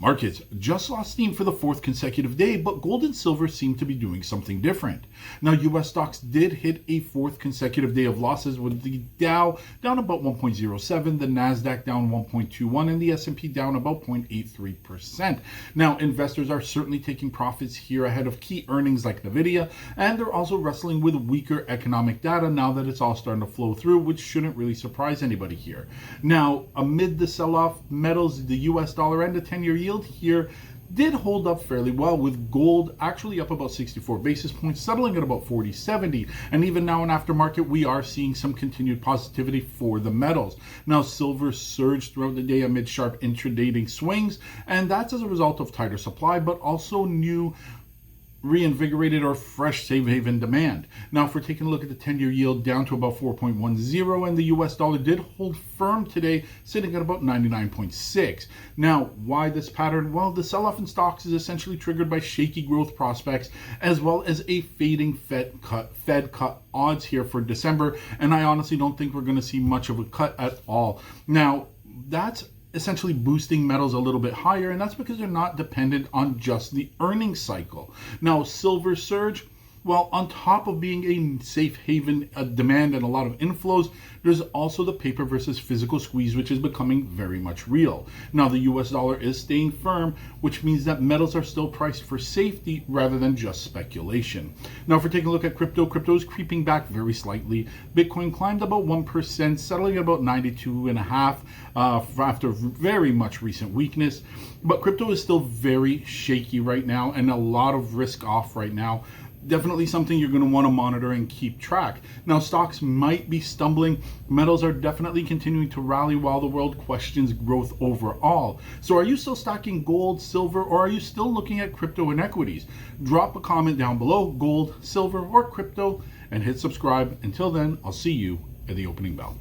Markets just lost steam for the fourth consecutive day, but gold and silver seem to be doing something different. Now, U.S. stocks did hit a fourth consecutive day of losses, with the Dow down about 1.07, the Nasdaq down 1.21, and the S&P down about 0.83%. Now, investors are certainly taking profits here ahead of key earnings like Nvidia, and they're also wrestling with weaker economic data now that it's all starting to flow through, which shouldn't really surprise anybody here. Now, amid the sell-off, metals, the U.S. dollar, and the 10-year yield here did hold up fairly well, with gold actually up about 64 basis points, settling at about 40.70. And even now in aftermarket, we are seeing some continued positivity for the metals. Now, silver surged throughout the day amid sharp intraday swings, and that's as a result of tighter supply, but also new reinvigorated or fresh safe haven demand. Now, if we're taking a look at the 10-year yield, down to about 4.10, and the US dollar did hold firm today, sitting at about 99.6. Now, why this pattern? Well, the sell-off in stocks is essentially triggered by shaky growth prospects, as well as a fading Fed cut odds here for December, and I honestly don't think we're going to see much of a cut at all. Now, that's essentially boosting metals a little bit higher, and that's because they're not dependent on just the earnings cycle. Now, silver surge, well, on top of being a safe haven demand and a lot of inflows, there's also the paper versus physical squeeze, which is becoming very much real. Now, the US dollar is staying firm, which means that metals are still priced for safety rather than just speculation. Now, if we're taking a look at crypto is creeping back very slightly. Bitcoin climbed about 1%, settling at about 92.5 after very much recent weakness. But crypto is still very shaky right now, and a lot of risk off right now. Definitely something you're going to want to monitor and keep track. Now, stocks might be stumbling. Metals are definitely continuing to rally while the world questions growth overall. So are you still stocking gold, silver, or are you still looking at crypto and equities? Drop a comment down below, gold, silver, or crypto, and hit subscribe. Until then, I'll see you at the opening bell.